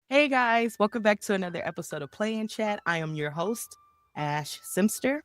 Hey guys, welcome back to another episode of Play and Chat. I am your host, Ash Simster,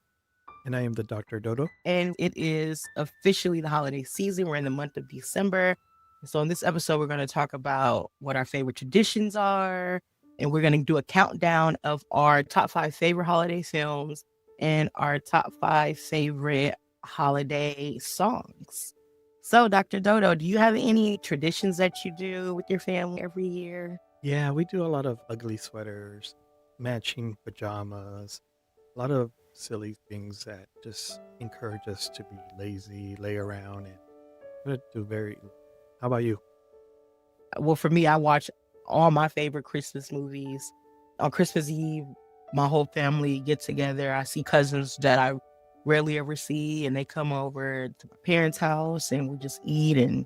And I am the Dr. Dodo. and it is officially the holiday season. We're in the month of December. So, in this episode, we're going to talk about what our favorite traditions are, and we're going to do a countdown of our top five favorite holiday films and our top five favorite holiday songs. So, Dr. Dodo, do you have any traditions that you do with your family every year? Yeah, we do a lot of ugly sweaters, matching pajamas, a lot of silly things that just encourage us to be lazy, lay around, and do very. How about you? Well, for me, I watch all my favorite Christmas movies. On Christmas Eve, my whole family get together. I see cousins that I rarely ever see, and they come over to my parents' house, and we just eat and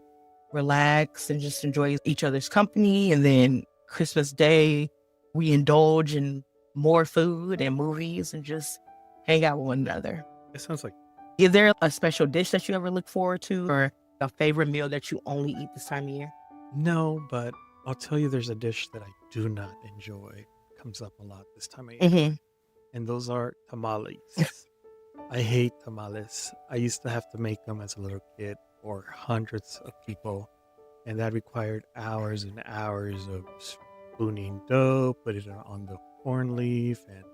relax and just enjoy each other's company. And then Christmas Day, we indulge in more food and movies and just hang out with one another. It sounds like Is there a special dish that you ever look forward to, or a favorite meal that you only eat this time of year? no, but I'll tell you there's a dish that I do not enjoy. Comes up a lot this time of year, Hmm. and those are tamales. I hate tamales. I used to have to make them as a little kid for hundreds of people, and that required hours and hours of spooning dough, putting it on the corn leaf, and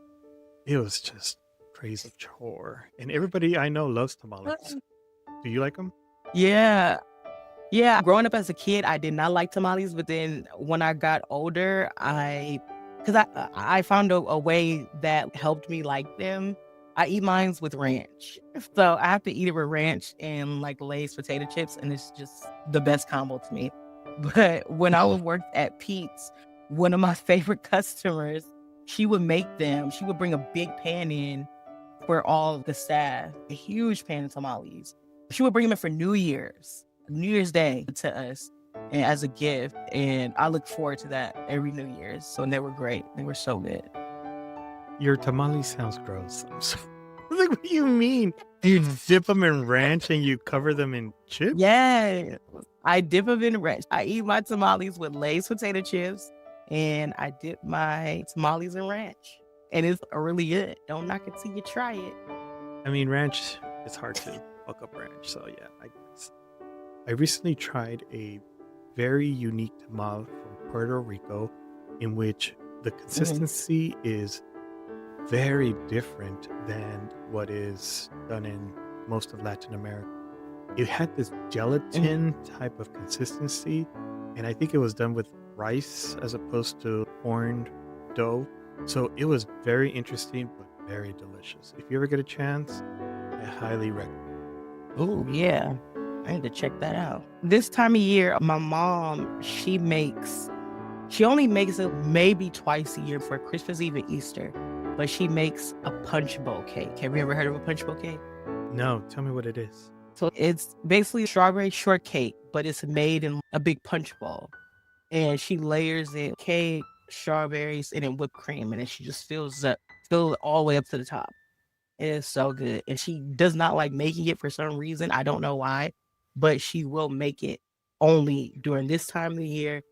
it was just crazy chore. And everybody I know loves tamales. Do you like them? Yeah. Yeah. Growing up as a kid, I did not like tamales, but then when I got older, because I found a way that helped me like them. I eat mines with ranch. So I have to eat it with ranch and like Lay's potato chips, and it's just the best combo to me. But when I would work at Pete's, one of my favorite customers, she would make them. She would bring a big pan in for all the staff, a huge pan of tamales. She would bring them in for New Year's Day to us and as a gift. And I look forward to that every New Year's. So they were great. They were so good. Your tamale sounds gross. Like, what do you mean? You dip them in ranch and you cover them in chips? Yeah. I dip them in ranch. I eat my tamales with Lay's potato chips and I dip my tamales in ranch. And it's really good. Don't knock it till you try it. I mean, ranch, it's hard to fuck up ranch. So, yeah, I guess. I recently tried a very unique tamal from Puerto Rico in which the Mhm. consistency is very different than what is done in most of Latin America. It had this Mhm. gelatin type of consistency, and I think it was done with rice as opposed to corned dough. So it was very interesting, but very delicious. If you ever get a chance, I highly recommend. Oh, yeah. I need to check that out. This time of year, my mom, she only makes it maybe twice a year for Christmas Eve and Easter, but she makes a punch bowl cake. Have you ever heard of a punch bowl cake? No, tell me what it is. So it's basically strawberry shortcake, but it's made in a big punch bowl. And she layers it cake, strawberries, and then whipped cream, and then she just fills it all the way up to the top. It is so good. And she does not like making it for some reason. I don't know why, but she will make it only during this time of the year.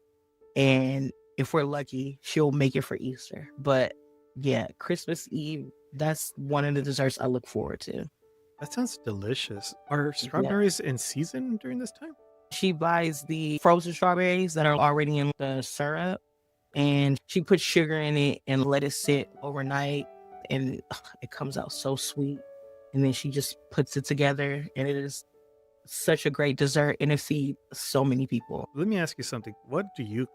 And if we're lucky, she'll make it for Easter. But yeah, Christmas Eve, that's one of the desserts I look forward to. That sounds delicious. Are Yeah. strawberries in season during this time? She buys the frozen strawberries that are already in the syrup and she puts sugar in it and let it sit overnight. And it comes out so sweet. And then she just puts it together and it is such a great dessert and it feeds so many people. Let me ask you something. What do you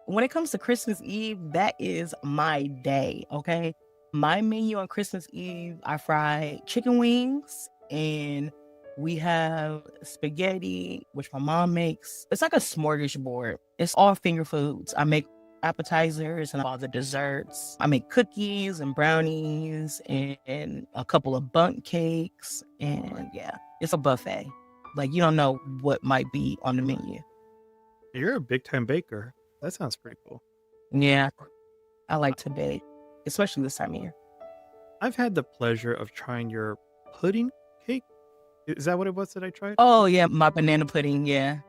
When it comes to Christmas Eve, that is my day, okay? My menu on Christmas Eve, I fry chicken wings and we have spaghetti, which my mom makes. It's like a smorgasbord. It's all finger foods. I make appetizers and all the desserts. I make cookies and brownies and a couple of bundt cakes. And yeah, it's a buffet. Like you don't know what might be on the menu. You're a big time baker. That sounds pretty cool. Yeah, I like to bake, especially this time of year. I've had the pleasure of trying your pudding cake. Is that what it was that I tried? Oh, yeah, my banana pudding, yeah.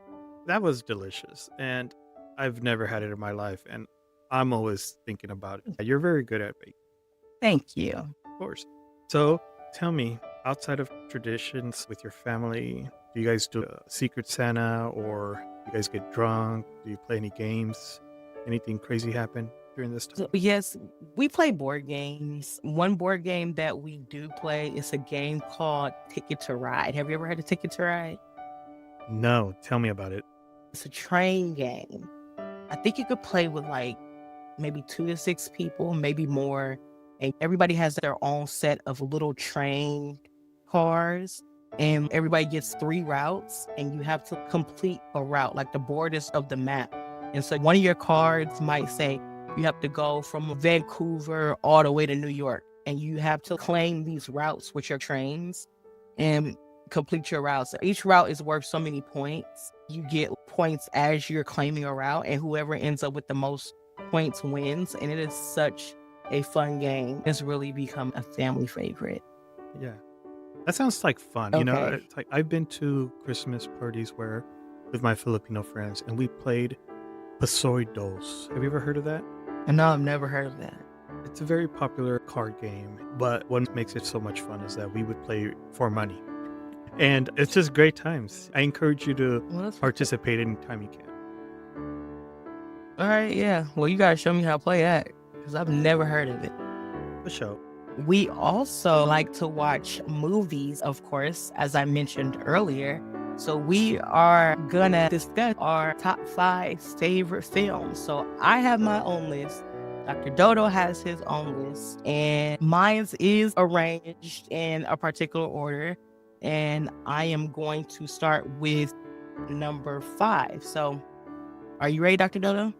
That was delicious, and I've never had it in my life, and I'm always thinking about it. You're very good at baking, Thank you. of course. So tell me, outside of traditions with your family, do you guys do a Secret Santa or you guys get drunk? Do you play any games? Anything crazy happen during this So, time? yes, we play board games. One board game that we do play is a game called Ticket to Ride. Have you ever heard of Ticket to Ride? No, tell me about it. It's a train game. I think you could play with like maybe 2 to 6 people, maybe more. And everybody has their own set of little train cars. And everybody gets 3 routes, and you have to complete a route. Like the board is of the map. And so one of your cards might say you have to go from Vancouver all the way to New York. And you have to claim these routes with your trains and complete your route. So each route is worth so many points. You get points as you're claiming a route, and whoever ends up with the most points wins. And it is such a fun game. It's really become a family favorite. Yeah. That sounds like fun. Okay. It's like I've been to Christmas parties where with my Filipino friends and we played Pasoy Dos. Have you ever heard of that? And no, I've never heard of that. It's a very popular card game, but what makes it so much fun is that we would play for money. And it's just great times. I encourage you to Well, that's participate anytime you can. all right. Yeah. Well, you gotta show me how to play that because I've never heard of it. The show. We also like to watch movies, of course, as I mentioned earlier. So we are gonna discuss our top 5 favorite films. So I have my own list. Dr. Dodo has his own list, and mine is arranged in a particular order. And I am going to start with number 5. So are you ready, Dr. Dodo?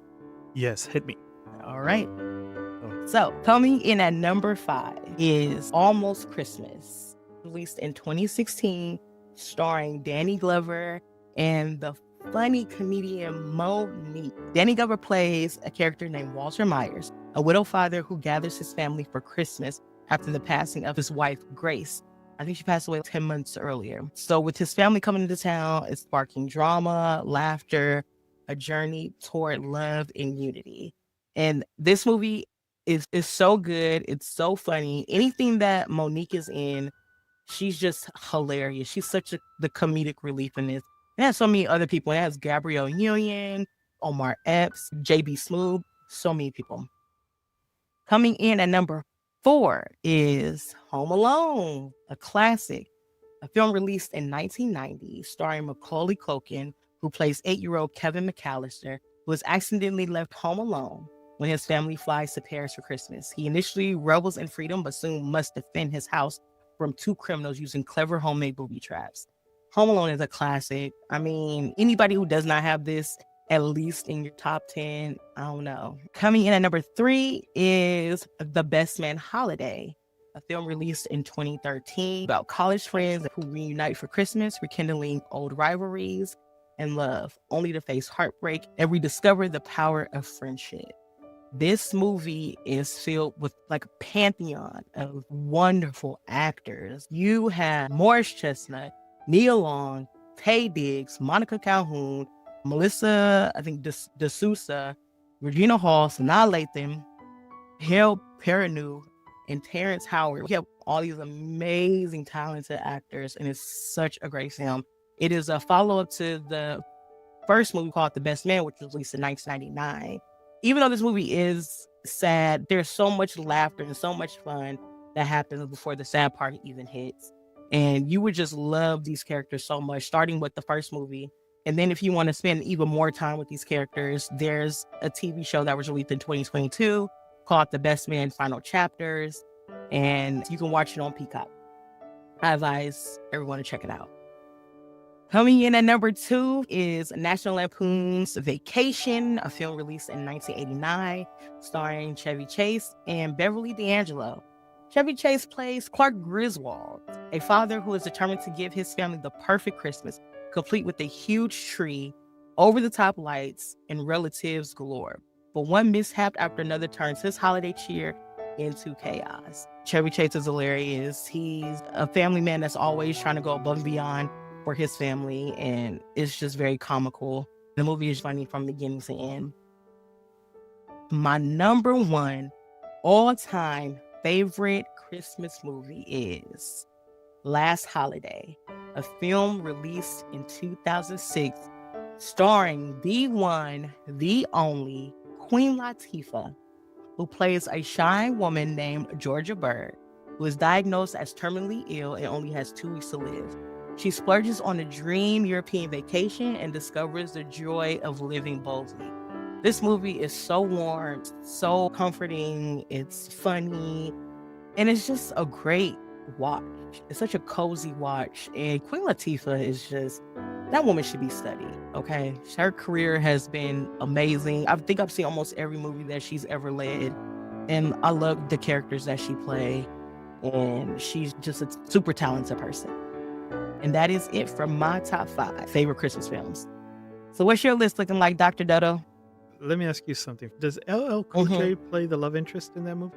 Yes, hit me. All right. Oh, So, coming in at number 5 is Almost Christmas, released in 2016, starring Danny Glover and the funny comedian Monique. Danny Glover plays a character named Walter Myers, a widow father who gathers his family for Christmas after the passing of his wife, Grace. I think she passed away 10 months earlier. So, with his family coming into town, it's sparking drama, laughter, a journey toward love and unity. And this movie is so good. It's so funny. Anything that Monique is in, she's just hilarious. She's such the comedic relief in this. It has so many other people. It has Gabrielle Union, Omar Epps, JB Smoove, so many people. Coming in at number 4 is Home Alone, a classic, a film released in 1990, starring Macaulay Culkin, who plays 8-year-old Kevin McAllister, who is accidentally left home alone when his family flies to Paris for Christmas. He initially revels in freedom, but soon must defend his house from 2 criminals using clever homemade booby traps. Home Alone is a classic. I mean, anybody who does not have this at least in your top 10, I don't know. Coming in at number 3 is The Best Man Holiday, a film released in 2013 about college friends who reunite for Christmas, rekindling old rivalries and love, only to face heartbreak and rediscover the power of friendship. This movie is filled with like a pantheon of wonderful actors. You have Morris Chestnut, Nia Long, Taye Diggs, Monica Calhoun, Melissa, I think D'Souza, Regina Hall, Sanaa Lathan, Harold Perrineau, and Terrence Howard. We have all these amazing, talented actors, and it's such a great film. It is a follow-up to the first movie called The Best Man, which was released in 1999. Even though this movie is sad, there's so much laughter and so much fun that happens before the sad part even hits. And you would just love these characters so much, starting with the first movie. And then if you want to spend even more time with these characters, there's a TV show that was released in 2022 called The Best Man Final Chapters. And you can watch it on Peacock. I advise everyone to check it out. Coming in at number 2 is National Lampoon's Vacation, a film released in 1989, starring Chevy Chase and Beverly D'Angelo. Chevy Chase plays Clark Griswold, a father who is determined to give his family the perfect Christmas, complete with a huge tree, over-the-top lights, and relatives galore. But one mishap after another turns his holiday cheer into chaos. Chevy Chase is hilarious. He's a family man that's always trying to go above and beyond for his family, and it's just very comical. The movie is funny from beginning to end. My number one all-time favorite Christmas movie is Last Holiday, a film released in 2006 starring the one, the only Queen Latifah, who plays a shy woman named Georgia Bird, who is diagnosed as terminally ill and only has 2 weeks to live. She splurges on a dream European vacation and discovers the joy of living boldly. This movie is so warm, so comforting, it's funny, and it's just a great watch. It's such a cozy watch. And Queen Latifah is just, that woman should be studied, okay? Her career has been amazing. I think I've seen almost every movie that she's ever led. And I love the characters that she plays. And she's just a super talented person. And that is it for my top 5 favorite Christmas films. So what's your list looking like, Dr. Dodo? Let me ask you something. Does LL Cool J play the love interest in that movie?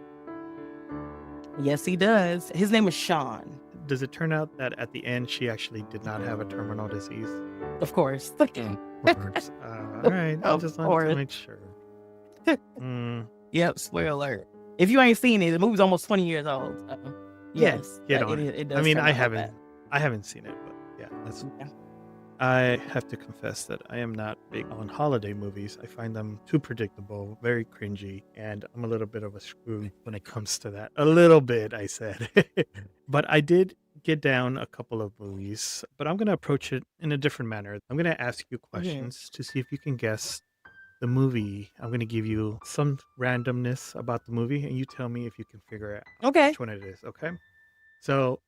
Yes, he does. His name is Sean. Does it turn out that at the end she actually did not have a terminal disease? Of course. Of course. All right. I just wanted to make sure. Yep, spoiler alert. If you ain't seen it, the movie's almost 20 years old. Yes. Get on it. It does. I mean, I haven't seen it, but yeah, that's. I have to confess that I am not big on holiday movies. I find them too predictable, very cringy, and I'm a little bit of a screw when it comes to that. A little bit, I said. But I did get down a couple of movies, but I'm going to approach it in a different manner. I'm going to ask you questions to see if you can guess the movie. I'm going to give you some randomness about the movie, and you tell me if you can figure out which one it is, okay? So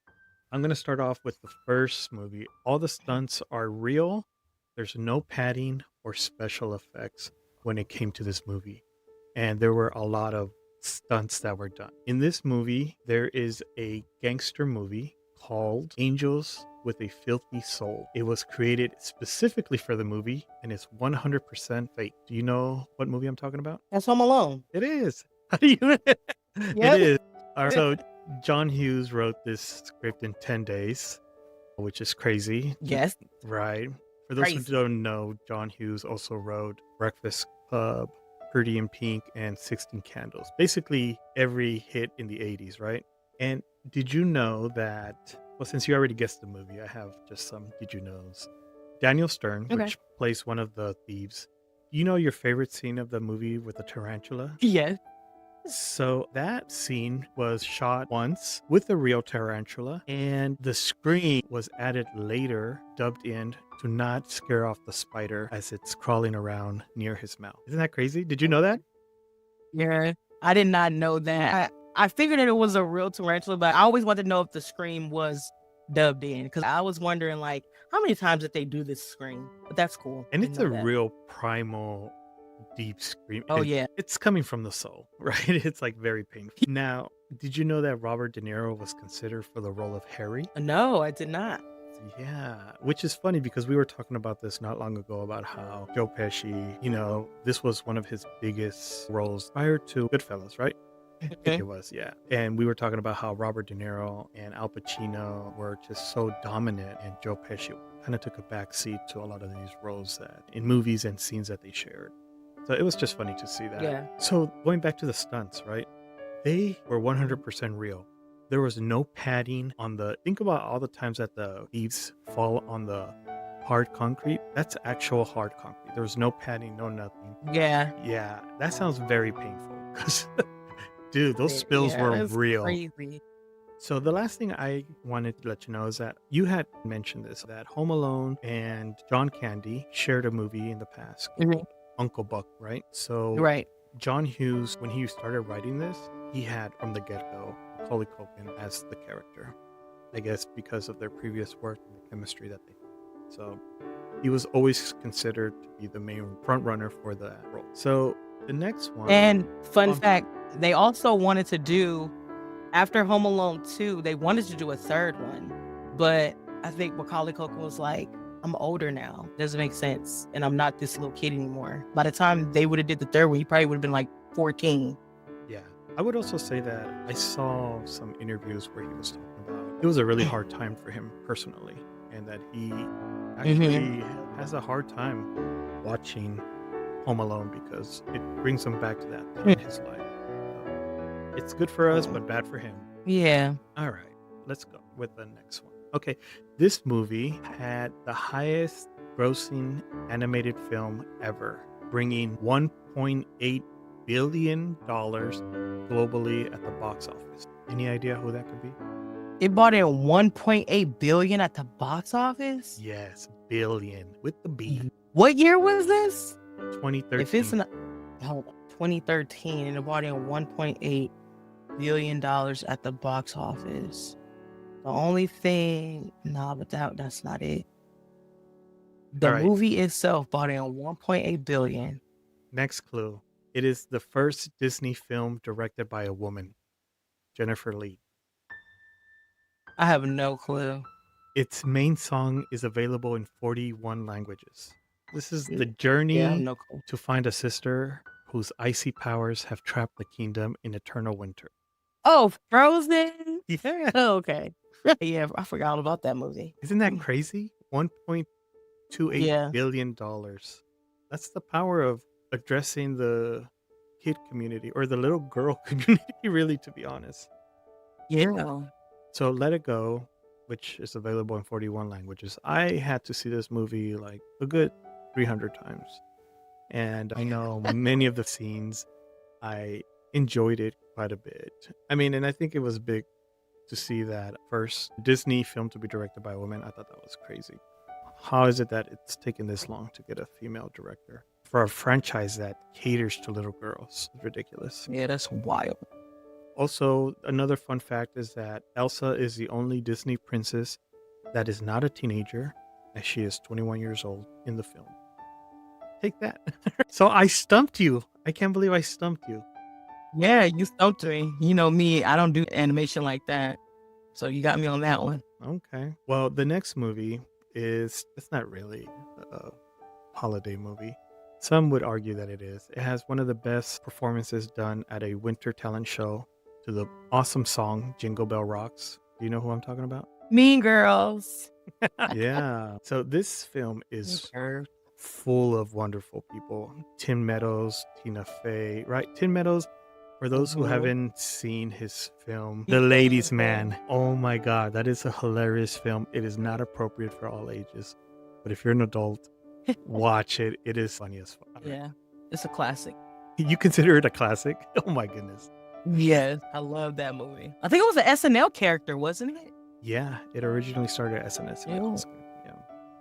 I'm going to start off with the first movie. All the stunts are real. There's no padding or special effects when it came to this movie. And there were a lot of stunts that were done. In this movie, there is a gangster movie called Angels with a Filthy Soul. It was created specifically for the movie, and it's 100% fake. Do you know what movie I'm talking about? That's Home Alone. It is. How do you know? Yep. It is. All right, so John Hughes wrote this script in 10 days, which is crazy. Yes. Right. For those who don't know, John Hughes also wrote Breakfast Club, Pretty in Pink, and 16 Candles. Basically, every hit in the 80s, right? And did you know that, well, since you already guessed the movie, I have just some did you knows. Daniel Stern, which plays one of the thieves. You know your favorite scene of the movie with the tarantula? Yes. So that scene was shot once with a real tarantula, and the scream was added later, dubbed in to not scare off the spider as it's crawling around near his mouth. Isn't that crazy? Did you know that? Yeah, I did not know that. I figured that it was a real tarantula, but I always wanted to know if the scream was dubbed in, because I was wondering, like, how many times did they do this scream? But that's cool. And it's a real primal, deep scream. Oh, yeah. It's coming from the soul, right? It's like very painful. Now, did you know that Robert De Niro was considered for the role of Harry? No, I did not. Yeah, which is funny because we were talking about this not long ago about how Joe Pesci, this was one of his biggest roles prior to Goodfellas, right? I think it was, yeah. And we were talking about how Robert De Niro and Al Pacino were just so dominant, and Joe Pesci kind of took a back seat to a lot of these roles that in movies and scenes that they shared. So it was just funny to see that. Yeah. So going back to the stunts, right? They were 100% real. There was no padding on think about all the times that the thieves fall on the hard concrete. That's actual hard concrete. There was no padding, no nothing. Yeah. Yeah, that sounds very painful because, dude, those spills were real. Crazy. So the last thing I wanted to let you know is that you had mentioned this, that Home Alone and John Candy shared a movie in the past called Uncle Buck, right? So John Hughes, when he started writing this, he had from the get-go Macaulay Culkin as the character, I guess because of their previous work and the chemistry that they had. So he was always considered to be the main front runner for that role. So the next one, and fun fact, they also wanted to do, after Home Alone 2, they wanted to do a third one, but I think Macaulay Culkin was like, I'm older now, doesn't make sense, and I'm not this little kid anymore. By the time they would have did the third one, he probably would have been like 14. Yeah. I would also say that I saw some interviews where he was talking about it was a really hard time for him personally, and that he actually has a hard time watching Home Alone because it brings him back to that time in his life. It's good for us, but bad for him. Yeah. All right, let's go with the next one. Okay, this movie had the highest grossing animated film ever, bringing $1.8 billion globally at the box office. Any idea who that could be? It bought in 1.8 billion at the box office. Yes, billion with the B. What year was this? 2013. If it's 2013, and it bought in 1.8 billion dollars at the box office. The only thing, but that's not it. The right. movie itself bought in 1.8 billion. Next clue. It is the first Disney film directed by a woman, Jennifer Lee. I have no clue. Its main song is available in 41 languages. This is the Yeah, journey no clue. to find a sister whose icy powers have trapped the kingdom in eternal winter. Oh, Frozen? Yeah. Oh, okay. Yeah, I forgot all about that movie. Isn't that crazy? $1.28 Yeah. billion. That's the power of addressing the kid community or the little girl community, really, to be honest. Yeah. So Let It Go, which is available in 41 languages. I had to see this movie like a good 300 times. And I know many of the scenes, I enjoyed it quite a bit. I mean, and I think it was big to see that first Disney film to be directed by a woman. I thought that was crazy. How is it that it's taken this long to get a female director for a franchise that caters to little girls? It's ridiculous. Yeah, that's wild. Also, another fun fact is that Elsa is the only Disney princess that is not a teenager, as she is 21 years old in the film. Take that. So I stumped you. I can't believe I stumped you. Yeah, you stumped me. You know me, I don't do animation like that. So you got me on that one. Okay. Well, the next movie it's not really a holiday movie. Some would argue that it is. It has one of the best performances done at a winter talent show to the awesome song Jingle Bell Rocks. Do you know who I'm talking about? Mean Girls. Yeah. So this film is full of wonderful people. Tim Meadows, Tina Fey, right? Tim Meadows, for those who haven't seen his film, The Ladies' Man. Oh my God, that is a hilarious film. It is not appropriate for all ages. But if you're an adult, watch it. It is funny as fuck. Yeah, it's a classic. You consider it a classic? Oh my goodness. Yes, I love that movie. I think it was an SNL character, wasn't it? Yeah, it originally started as an SNL. Ew. Yeah.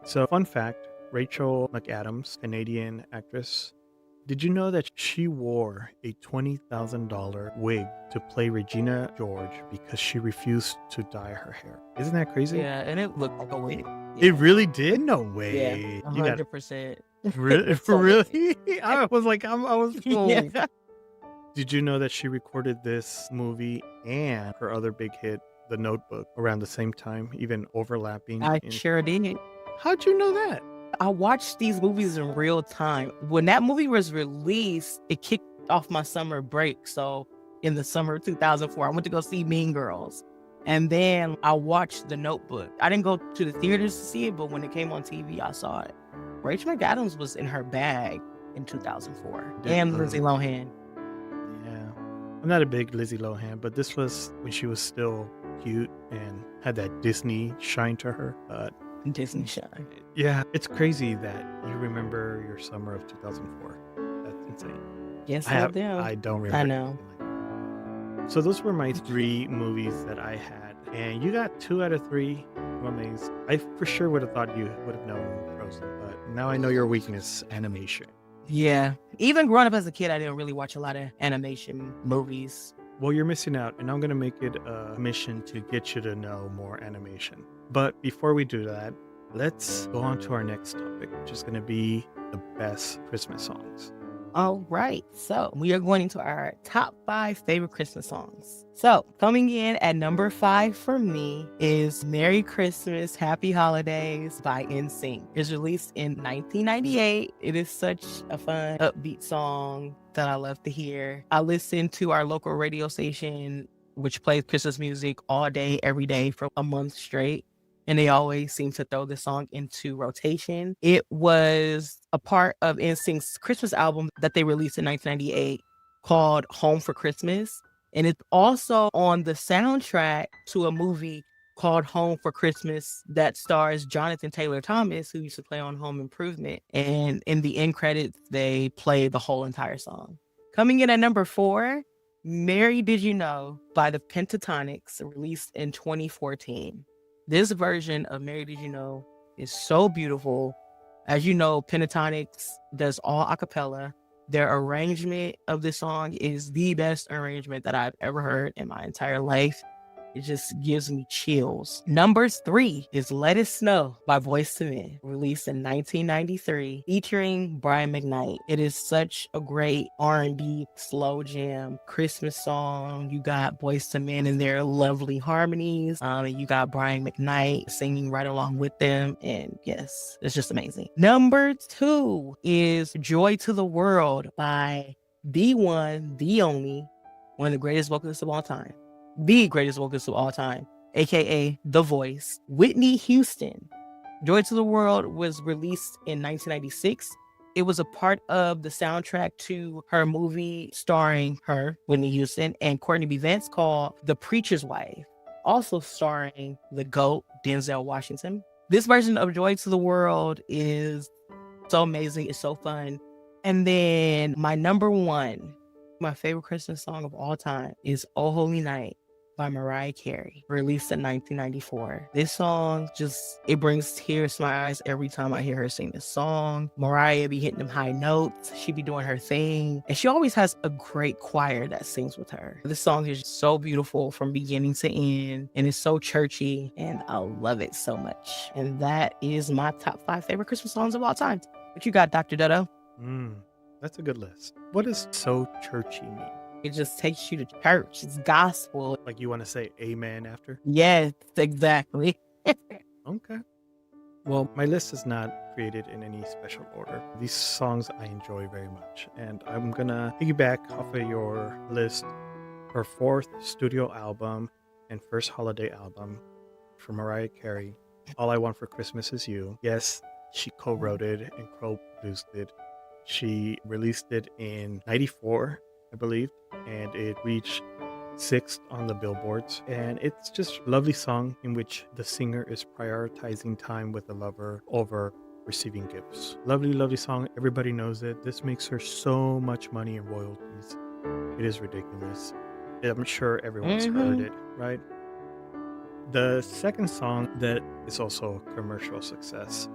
So, fun fact, Rachel McAdams, Canadian actress, did you know that she wore a $20,000 wig to play Regina George because she refused to dye her hair? Isn't that crazy? Yeah, and it looked like a wig. It really did? No way. Yeah, You got 100%. really? Really? I was like, I was fooled. Yeah. Did you know that she recorded this movie and her other big hit, The Notebook, around the same time, even overlapping? I sure did. How'd you know that? I watched these movies in real time. When that movie was released, it kicked off my summer break. So in the summer of 2004, I went to go see Mean Girls. And then I watched The Notebook. I didn't go to the theaters to see it, but when it came on TV, I saw it. Rachel McAdams was in her bag in 2004. And Lindsay Lohan. Yeah. I'm not a big Lizzie Lohan, but this was when she was still cute and had that Disney shine to her. Disney shine. Yeah, it's crazy that you remember your summer of 2004. That's insane. Yes, I do. I don't remember. I know. Anything like that. So those were my 3 movies that I had, and you got 2 out of 3. I'm amazed. I for sure would have thought you would have known Frozen, but now I know your weakness, animation. Yeah. Even growing up as a kid, I didn't really watch a lot of animation movies. Well, you're missing out, and I'm going to make it a mission to get you to know more animation. But before we do that, let's go on to our next topic, which is going to be the best Christmas songs. All right. So we are going into our top 5 favorite Christmas songs. So coming in at number 5 for me is Merry Christmas, Happy Holidays by NSYNC. It's released in 1998. It is such a fun, upbeat song that I love to hear. I listen to our local radio station, which plays Christmas music all day, every day for a month straight. and they always seem to throw this song into rotation. It was a part of NSYNC's Christmas album that they released in 1998 called Home for Christmas. And it's also on the soundtrack to a movie called Home for Christmas that stars Jonathan Taylor Thomas, who used to play on Home Improvement. And in the end credits, they play the whole entire song. Coming in at number 4, Mary Did You Know by the Pentatonics, released in 2014. This version of Mary Did You Know is so beautiful. As you know, Pentatonics does all a cappella. Their arrangement of this song is the best arrangement that I've ever heard in my entire life. It just gives me chills. Number 3 is Let It Snow by Boyz II Men, released in 1993, featuring Brian McKnight. It is such a great R&B slow jam Christmas song. You got Boyz II Men in their lovely harmonies. And you got Brian McKnight singing right along with them. And yes, it's just amazing. Number 2 is Joy to the World by the one, the only, one of the greatest vocalists of all time. The greatest vocalist of all time, aka The Voice, Whitney Houston. Joy to the World was released in 1996. It was a part of the soundtrack to her movie starring her, Whitney Houston, and Courtney B. Vance called The Preacher's Wife, also starring the GOAT, Denzel Washington. This version of Joy to the World is so amazing. It's so fun. And then my number 1, my favorite Christmas song of all time is Oh Holy Night by Mariah Carey, released in 1994. This song it brings tears to my eyes every time I hear her sing this song. Mariah be hitting them high notes. She be doing her thing. And she always has a great choir that sings with her. This song is so beautiful from beginning to end, and it's so churchy, and I love it so much. And that is my top 5 favorite Christmas songs of all time. What you got, Dr. DoDo? That's a good list. What does so churchy mean? It just takes you to church. It's gospel. Like you want to say amen after? Yes, exactly. Okay. Well, my list is not created in any special order. These songs I enjoy very much. And I'm going to piggyback off of your list. Her 4th studio album and first holiday album from Mariah Carey, All I Want for Christmas Is You. Yes, she co-wrote it and co-produced it. She released it in 94, I believe, and it reached 6th on the billboards. And it's just a lovely song in which the singer is prioritizing time with the lover over receiving gifts. Lovely, lovely song. Everybody knows it. This makes her so much money in royalties. It is ridiculous. I'm sure everyone's heard it, right? The second song that is also a commercial success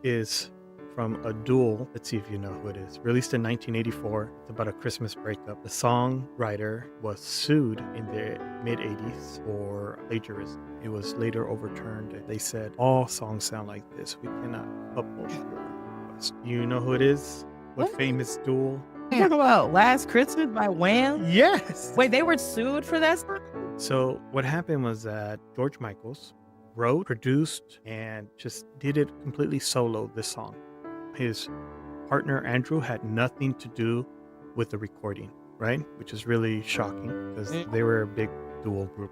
is from a duel. Let's see if you know who it is. Released in 1984. It's about a Christmas breakup. The songwriter was sued in the mid-80s for plagiarism. It was later overturned. They said, all songs sound like this. We cannot uphold your request. You know who it is? What famous duel? Talk about Last Christmas by Wham? Yes! Wait, they were sued for that song? So what happened was that George Michaels wrote, produced, and just did it completely solo, this song. His partner Andrew had nothing to do with the recording, right? Which is really shocking because they were a big duo group.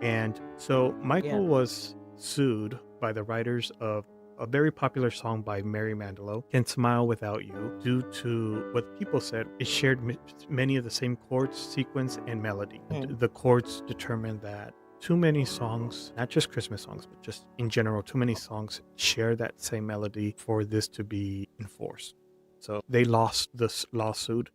And so Michael was sued by the writers of a very popular song by Mary Manilow, Can Smile Without You, due to what people said it shared many of the same chords, sequence, and melody. The courts determined that too many songs, not just Christmas songs, but just in general, too many songs share that same melody for this to be enforced. So they lost this lawsuit,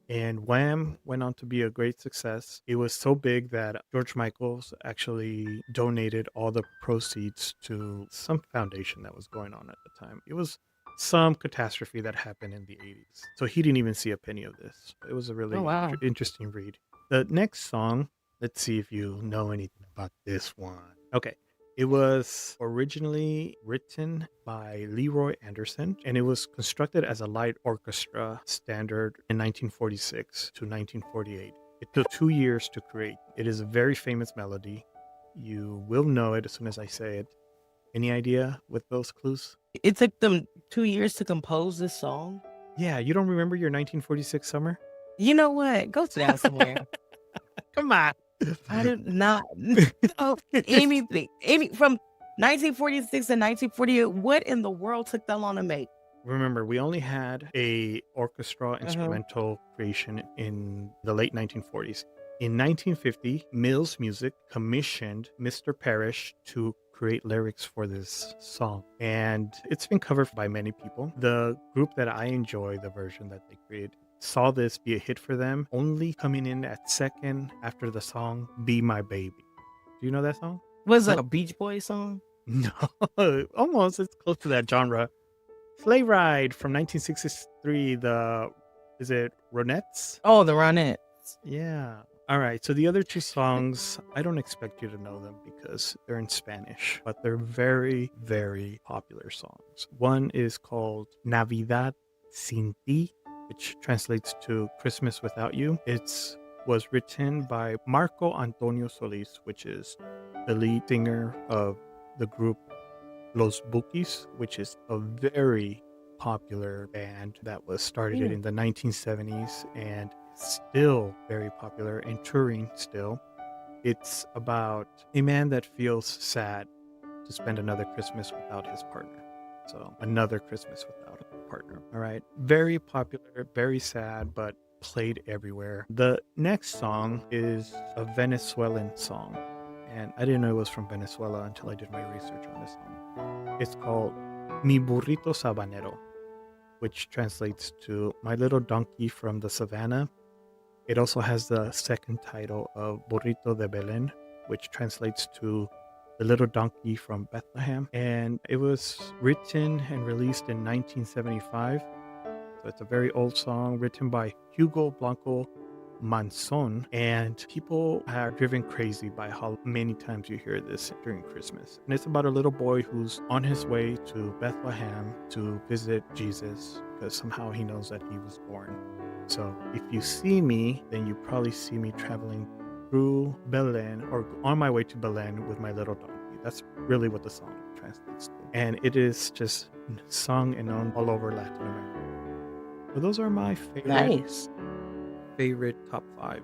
and Wham went on to be a great success. It was so big that George Michaels actually donated all the proceeds to some foundation that was going on at the time. It was some catastrophe that happened in the 80s. So he didn't even see a penny of this. It was a really interesting read. The next song, let's see if you know anything about this one. Okay. It was originally written by Leroy Anderson, and it was constructed as a light orchestra standard in 1946 to 1948. It took 2 years to create. It is a very famous melody. You will know it as soon as I say it. Any idea with those clues? It took them 2 years to compose this song? Yeah, you don't remember your 1946 summer? You know what? Go sit down somewhere. Come on. I did not know anything. 1946 and 1948. What in the world took that long to make? Remember, we only had a orchestra Mhm. instrumental creation in the late 1940s. In 1950, Mills Music commissioned Mr. Parrish to create lyrics for this song, and it's been covered by many people. The group that I enjoy, the version that they created, saw this be a hit for them, only coming in at second after the song "Be My Baby." Do you know that song? Was it like a Beach Boys song? No, almost. It's close to that genre. Sleigh Ride from 1963, is it Ronettes? Oh, the Ronettes. Yeah. All right. So the other two songs, I don't expect you to know them because they're in Spanish, but they're very, very popular songs. One is called Navidad Sin Ti, which translates to Christmas Without You. It was written by Marco Antonio Solis, which is the lead singer of the group Los Bukis, which is a very popular band that was started Mm. in the 1970s and still very popular and touring still. It's about a man that feels sad to spend another Christmas without his partner. So, another Christmas without a partner. All right. Very popular, very sad, but played everywhere. The next song is a Venezuelan song. And I didn't know it was from Venezuela until I did my research on this song. It's called Mi Burrito Sabanero, which translates to My Little Donkey from the Savannah. It also has the second title of Burrito de Belén, which translates to The Little Donkey from Bethlehem. And it was written and released in 1975. So it's a very old song written by Hugo Blanco Manson, and people are driven crazy by how many times you hear this during Christmas. And it's about a little boy who's on his way to Bethlehem to visit Jesus because somehow he knows that he was born. So if you see me, then you probably see me traveling through Belen or on my way to Belen with my little donkey. That's really what the song translates to. And it is just sung and known all over Latin America. So those are my Nice. favorite top 5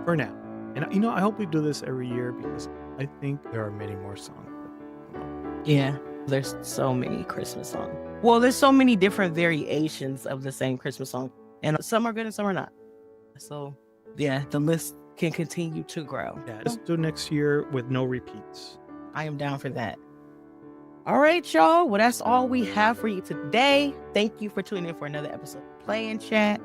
for now. And I hope we do this every year because I think there are many more songs that come up. Yeah. There's so many Christmas songs. Well, there's so many different variations of the same Christmas song. And some are good and some are not. So, yeah, the list can continue to grow. Yeah, let's do next year with no repeats. I am down for that. All right, y'all. Well, that's all we have for you today. Thank you for tuning in for another episode of Play and Chat.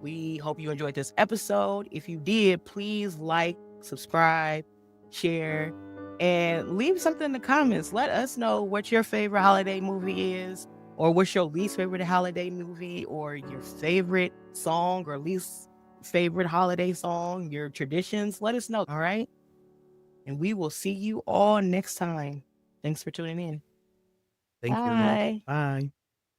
We hope you enjoyed this episode. If you did, please like, subscribe, share, and leave something in the comments. Let us know what your favorite holiday movie is, or what's your least favorite holiday movie, or your favorite song or least favorite holiday song, your traditions. Let us know. All right. And we will see you all next time. Thanks for tuning in. Thank you. Bye. Bye.